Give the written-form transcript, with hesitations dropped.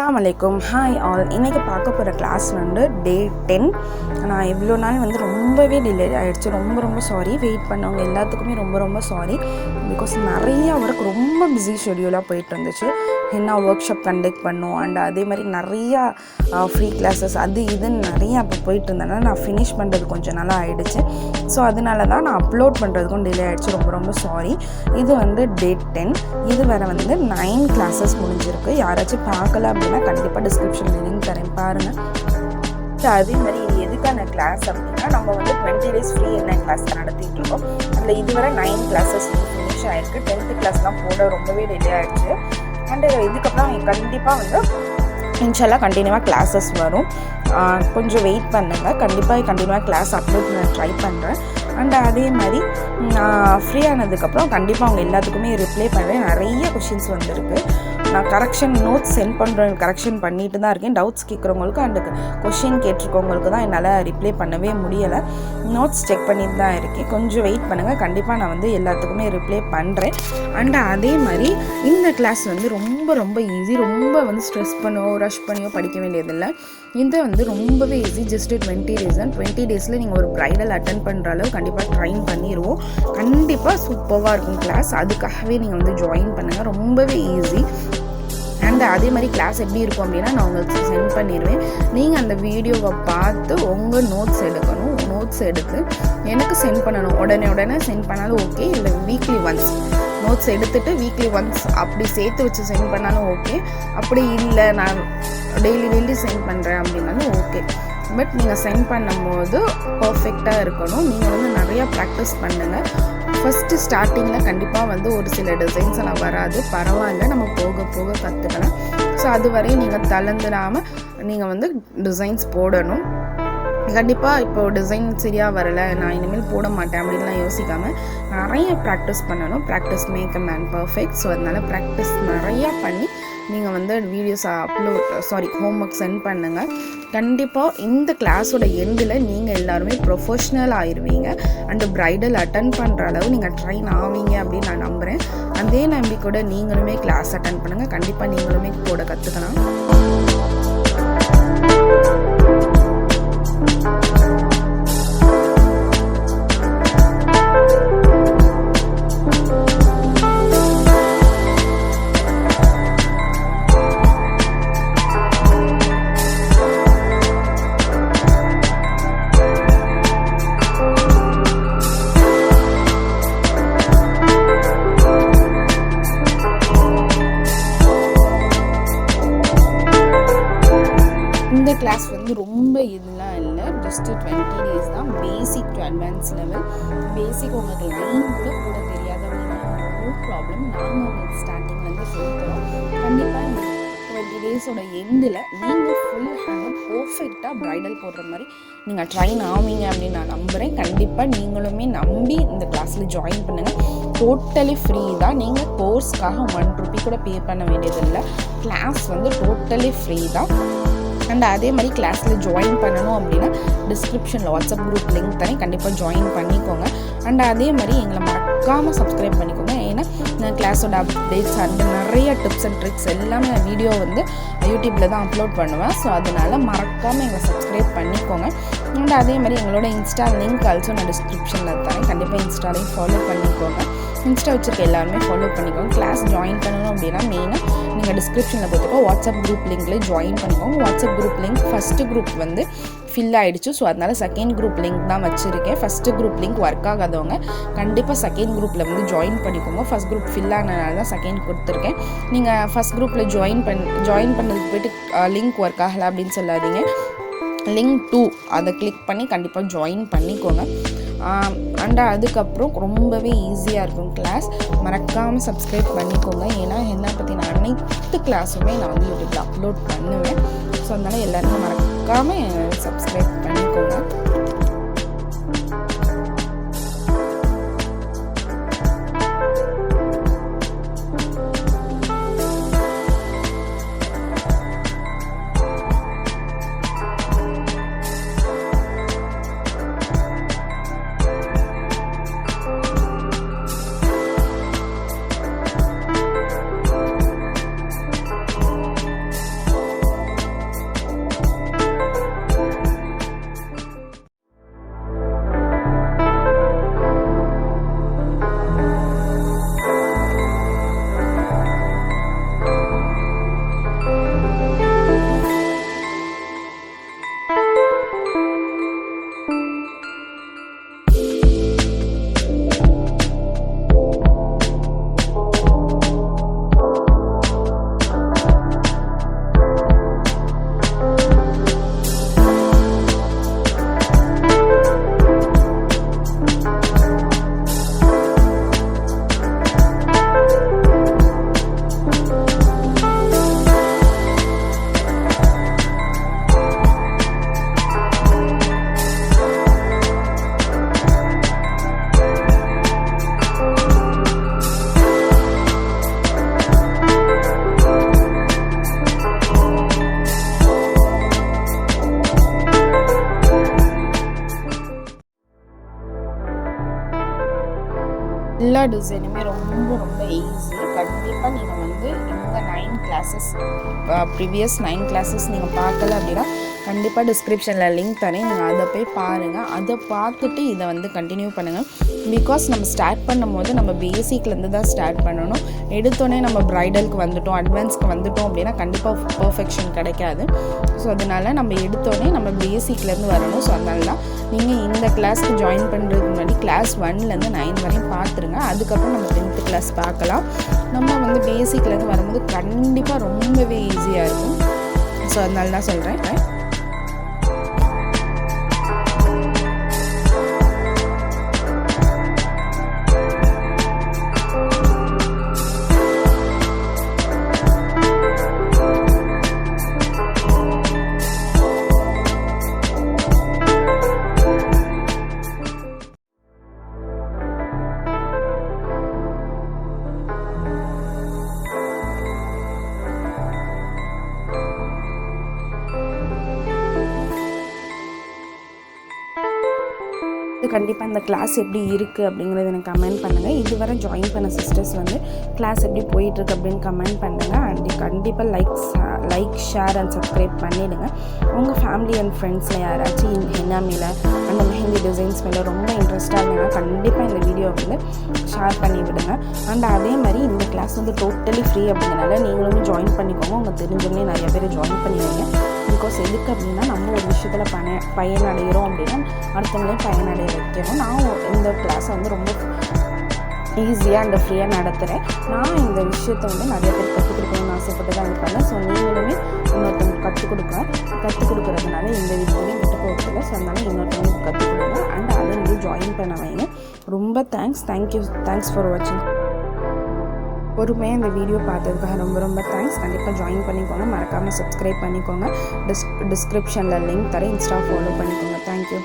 அஸ்ஸலாமு அலைக்கும். Hi all. இன்றைக்கி பார்க்க போகிற கிளாஸ் வந்து டே 10. நான் இவ்வளோ நாள் வந்து ரொம்பவே டிலே ஆகிடுச்சு. ரொம்ப சாரி. வெயிட் பண்ணவங்க எல்லாத்துக்குமே ரொம்ப சாரி. பிகாஸ் நிறையா ஒர்க், ரொம்ப பிஸி ஷெடியூலாக போயிட்டு இருந்துச்சு. என்ன ஒர்க் ஷாப் கண்டக்ட் பண்ணோம், அண்ட் அதே மாதிரி நிறையா ஃப்ரீ கிளாஸஸ் அது இதுன்னு நிறையா அப்போ போயிட்டு இருந்தேன்னா நான் ஃபினிஷ் பண்ணுறது கொஞ்சம் நாளாக ஆகிடுச்சு. ஸோ அதனால தான் நான் அப்லோட் பண்ணுறதுக்கும் டிலே ஆகிடுச்சு. ரொம்ப சாரி. இது வந்து டே 10. இது வேறு வந்து 9 கிளாஸஸ் முடிஞ்சிருக்கு. யாராச்சும் பார்க்கல அப்படின்னா கண்டிப்பாக டிஸ்கிரிப்ஷனில் லிங்க் தரேன், பாருங்கள். அதே மாதிரி இது எதுக்கான கிளாஸ் அப்படின்னா, நம்ம வந்து 20 days ஃப்ரீ என்ன கிளாஸ் நடத்திட்டு இருக்கோம். அதில் இதுவரை 9 கிளாஸஸ் ஃபினிஷ் ஆகிருக்கு. 10th கிளாஸ்லாம் போட ரொம்பவே டிலே ஆகிடுச்சு. அண்டு இதுக்கப்புறம் கண்டிப்பாக வந்து இன்ஷால்லா கண்டினியூவாக கிளாஸஸ் வரும். கொஞ்சம் வெயிட் பண்ணுங்கள். கண்டிப்பாக கண்டினியூவாக கிளாஸ் அப்லோட் பண்ண ட்ரை பண்ணுறேன். அண்ட் அதே மாதிரி நான் ஃப்ரீ ஆனதுக்கப்புறம் கண்டிப்பாக அவங்க எல்லாத்துக்குமே ரிப்ளை பண்ணுறேன். நிறைய கொஷின்ஸ் வந்துருக்கு. நான் கரெக்ஷன் நோட்ஸ் சென்ட் பண்ணுறேன், கரெக்ஷன் பண்ணிட்டு தான் இருக்கேன். டவுட்ஸ் கேட்குறவங்களுக்கு அண்ட் கொஷின் கேட்டிருக்கவங்களுக்கு தான் என்னால் ரிப்ளை பண்ணவே முடியலை. நோட்ஸ் செக் பண்ணிட்டு தான் இருக்கேன். கொஞ்சம் வெயிட் பண்ணுங்கள். கண்டிப்பாக நான் வந்து எல்லாத்துக்குமே ரிப்ளை பண்ணுறேன். அண்ட் அதே மாதிரி இந்த கிளாஸ் வந்து ரொம்ப ஈஸி. ரொம்ப வந்து ஸ்ட்ரெஸ் பண்ணியோ ரஷ் பண்ணியோ படிக்க வேண்டியதில்லை. இது வந்து ரொம்பவே ஈஸி. Just 20 days. 20 daysல நீங்கள் ஒரு ப்ரைடல் அட்டன் பண்ணுற அளவு கண்டிப்பாக ட்ரைன் பண்ணிடுவோம். கண்டிப்பாக சூப்பராக இருக்கும் கிளாஸ். அதுக்காகவே நீங்கள் வந்து ஜாயின் பண்ணுங்கள். ரொம்பவே ஈஸி. அண்ட் அதே மாதிரி கிளாஸ் எப்படி இருக்கும் அப்படின்னா, நான் உங்களுக்கு சென்ட் பண்ணிடுவேன். நீங்கள் அந்த வீடியோவை பார்த்து உங்கள் நோட்ஸ் எடுக்கணும். நோட்ஸ் எடுத்து எனக்கு சென்ட் பண்ணணும். உடனே சென்ட் பண்ணாலும் ஓகே, இல்லை வீக்லி ஒன்ஸ் நோட்ஸ் எடுத்துகிட்டு வீக்லி ஒன்ஸ் அப்படி சேர்த்து வச்சு சென்ட் பண்ணாலும் ஓகே. அப்படி இல்லை நான் டெய்லி சென்ட் பண்ணுறேன் அப்படின்னாலும் ஓகே. பட் நீங்கள் சென்ட் பண்ணும்போது பர்ஃபெக்டாக இருக்கணும். நீங்கள் வந்து நிறையா ப்ராக்டிஸ் பண்ணுங்கள். ஃபஸ்ட்டு ஸ்டார்டிங்கில் கண்டிப்பாக வந்து ஒரு சில டிசைன்ஸ் எல்லாம் வராது, பரவாயில்ல, நம்ம போக கற்றுக்கலாம். ஸோ அது வரையும் நீங்கள் தளர்ந்துடாமல் நீங்கள் வந்து டிசைன்ஸ் போடணும். கண்டிப்பாக இப்போது டிசைன் சரியாக வரலை, நான் இனிமேல் போட மாட்டேன் அப்படின்லாம் யோசிக்காமல் நிறைய ப்ராக்டிஸ் பண்ணணும். Practice make a man perfect. So அதனால் ப்ராக்டிஸ் நிறையா பண்ணி நீங்கள் வந்து வீடியோஸ் ஹோம் ஒர்க் சென்ட் பண்ணுங்கள். கண்டிப்பாக இந்த கிளாஸோட எண்டில் நீங்கள் எல்லாருமே ப்ரொஃபஷ்னல் ஆயிடுவீங்க. அண்டு ப்ரைடல் அட்டன் பண்ணுற அளவு நீங்கள் ட்ரைன் ஆவீங்க அப்படின்னு நான் நம்புகிறேன். அதே நம்பிக்கையோட நீங்களுமே கிளாஸ் அட்டன் பண்ணுங்கள். கண்டிப்பாக நீங்களுமே போட கற்றுக்கலாம். இந்த கிளாஸ் வந்து ரொம்ப இதெல்லாம் இல்லை, ஜஸ்ட்டு 20 days தான். Basic to advance level. Basic உங்களுக்கு லைன் கூட தெரியாது அப்படின்னா நோ ப்ராப்ளம். நாங்கள் உங்களுக்கு ஸ்டார்டிங்லேருந்து சொல்லித்தரோம். கண்டிப்பாக இந்த 20 daysோட எண்டில் நீங்கள் ஃபுல் ஹேண்ட் பர்ஃபெக்டாக ப்ரைடல் போடுற மாதிரி நீங்கள் ட்ரைன் ஆவீங்க அப்படின்னு நான் நம்புகிறேன். கண்டிப்பாக நீங்களுமே நம்பி இந்த கிளாஸில் ஜாயின் பண்ணுங்கள். டோட்டலி ஃப்ரீ தான். நீங்கள் கோர்ஸ்க்காக 1 rupee கூட பே பண்ண வேண்டியதில்லை. கிளாஸ் வந்து டோட்டலி ஃப்ரீ தான். அண்ட் அதே மாதிரி கிளாஸில் ஜாயின் பண்ணணும் அப்படின்னா டிஸ்கிரிப்ஷனில் வாட்ஸ்அப் குரூப் லிங்க் தரேன். கண்டிப்பாக ஜாயின் பண்ணிக்கோங்க. அண்ட் அதே மாதிரி எங்களை மறக்காமல் சப்ஸ்கிரைப் பண்ணிக்கோங்க. ஏன்னா நான் கிளாஸோட அப்டேட்ஸ் அண்ட் நிறைய டிப்ஸ் அண்ட் ட்ரிக்ஸ் எல்லாமே நான் வீடியோ வந்து யூடியூப்பில் தான் அப்லோட் பண்ணுவேன். ஸோ அதனால் மறக்காமல் எங்களை சப்ஸ்கிரைப் பண்ணிக்கோங்க. அண்ட் அதே மாதிரி எங்களோட இன்ஸ்டா லிங்க் ஆல்சோ நான் டிஸ்கிரிப்ஷனில் தரேன். கண்டிப்பாக இன்ஸ்டாலையும் ஃபாலோ பண்ணிக்கோங்க. இன்ஸ்டா வச்சுருக்க எல்லாருமே ஃபாலோ பண்ணிக்கோங்க. கிளாஸ் ஜாயின் பண்ணணும் அப்படின்னா மெயினாக நீங்கள் டிஸ்கிரிப்ஷனில் கொடுத்துருக்கோம் வாட்ஸ்அப் குரூப் லிங்க்லேயே ஜாயின் பண்ணிக்கோங்க. WhatsApp group link first group வந்து ஃபில் ஆகிடுச்சு. ஸோ அதனால் செகண்ட் குரூப் லிங்க் தான் வச்சுருக்கேன். ஃபஸ்ட்டு குரூப் லிங்க் ஒர்க் ஆகாதவங்க கண்டிப்பாக செகண்ட் குரூப்பில் வந்து ஜாயின் பண்ணிக்கோங்க. ஃபஸ்ட் குரூப் ஃபில் ஆனதுனால தான் செகண்ட் கொடுத்துருக்கேன். நீங்கள் ஃபஸ்ட் குரூப்பில் ஜாயின் பண்ணதுக்கு போய்ட்டு லிங்க் ஒர்க் ஆகலை அப்படின்னு சொல்லாதீங்க. லிங்க் 2 அதை கிளிக் பண்ணி கண்டிப்பாக ஜாயின் பண்ணிக்கோங்க. அண்ட் அதுக்கப்புறம் ரொம்பவே ஈஸியாக இருக்கும் கிளாஸ். மறக்காமல் சப்ஸ்கிரைப் பண்ணிக்கோங்க. ஏன்னா என்னை பற்றின அனைத்து கிளாஸுமே நான் வந்து யூடியூப்பில் அப்லோட் பண்ணுவேன். ஸோ அதனால் எல்லாருமே மறக்காமல் சப்ஸ்கிரைப் பண்ணிக்கோங்க. எல்லா டிசைனுமே ரொம்ப ரொம்ப ஈஸி. கண்டிப்பாக நீங்கள் வந்து இந்த 9 கிளாஸஸ் ப்ரீவியஸ் 9 கிளாஸஸ் நீங்கள் பார்க்கல அப்படின்னா கண்டிப்பாக டிஸ்கிரிப்ஷனில் லிங்க் தரேன், நீங்கள் அதை போய் பாருங்கள். அதை பார்த்துட்டு இதை வந்து கண்டினியூ பண்ணுங்கள். பிகாஸ் நம்ம ஸ்டார்ட் பண்ணும் போது நம்ம பேசிக்லேருந்து தான் ஸ்டார்ட் பண்ணணும். எடுத்தோடனே நம்ம ப்ரைடலுக்கு வந்துட்டோம், அட்வான்ஸ்க்கு வந்துட்டோம் அப்படின்னா கண்டிப்பாக பர்ஃபெக்ஷன் கிடைக்காது. ஸோ அதனால் நம்ம எடுத்தோடனே நம்ம பேசிக்லேருந்து வரணும். ஸோ அதனால தான் நீங்கள் இந்த கிளாஸ்க்கு ஜாயின் பண்ணுறதுக்கு முன்னாடி கிளாஸ் 1லேருந்து 9 வரையும் பார்த்துருங்க. அதுக்கப்புறம் நம்ம 10th கிளாஸ் பார்க்கலாம். நம்ம வந்து பேசிக்லேருந்து வரும்போது கண்டிப்பாக ரொம்பவே ஈஸியாக இருக்கும். ஸோ அதனால தான் சொல்கிறேன். கண்டிப்பாக இந்த கிளாஸ் எப்படி இருக்குது அப்படிங்கிறது எனக்கு கமெண்ட் பண்ணுங்கள். இதுவரை ஜாயின் பண்ண சிஸ்டர்ஸ் வந்து கிளாஸ் எப்படி போயிட்டுருக்கு அப்படின்னு கமெண்ட் பண்ணுங்கள். அண்ட் கண்டிப்பாக லைக் ஷேர் அண்ட் சப்ஸ்கிரைப் பண்ணிவிடுங்க. உங்கள் ஃபேமிலி அண்ட் ஃப்ரெண்ட்ஸில் யாராச்சும் ஹென்னா மேலே அந்த மெஹந்தி டிசைன்ஸ் மேலே ரொம்ப இன்ட்ரெஸ்ட்டாக இருந்தீங்கன்னா கண்டிப்பாக இந்த வீடியோ வந்து ஷேர் பண்ணி விடுங்க. அண்ட் அதே மாதிரி இந்த கிளாஸ் வந்து டோட்டலி ஃப்ரீ அப்படிங்கிறனால நீங்களும் ஜாயின் பண்ணிக்கோங்க. உங்கள் தெரிஞ்சவங்களே நிறைய பேர் ஜாயின் பண்ணிடுங்க. பிகாஸ் எதுக்கு அப்படின்னா நம்ம ஒரு விஷயத்தில் பயனடைகிறோம் அப்படின்னா அடுத்தவங்களையும் பயனடைய வைக்கணும். நான் இந்த கிளாஸை வந்து ரொம்ப ஈஸியாக அண்ட் ஃப்ரீயாக நடத்துகிறேன். நான் இந்த விஷயத்தை வந்து நிறைய பேர் கற்றுக் கொடுக்கணும்னு ஆசைப்பட்டு தான் இருப்பேன். ஸோ நீங்களுமே இன்னொருத்தவங்க கற்றுக் கொடுக்குறதுனால இந்த வீடியோலையும் விட்டு போகிறதில்ல. ஸோ அதனால இன்னொருத்தவங்களுக்கு கற்றுக் கொடுங்க. அண்ட் அதை வந்து ஜாயின் பண்ண வைங்க. ரொம்ப தேங்க்ஸ் ஃபார் வாட்சிங். பொறுமையாக இந்த வீடியோ பார்த்ததுக்காக ரொம்ப ரொம்ப தேங்க்ஸ். கண்டிப்பாக ஜாயின் பண்ணிக்கோங்க. மறக்காமல் சப்ஸ்கிரைப் பண்ணிக்கோங்க. டிஸ்கிரிப்ஷனில் லிங்க் தரேன். இன்ஸ்டா ஃபாலோ பண்ணிக்கோங்க. தேங்க்யூ.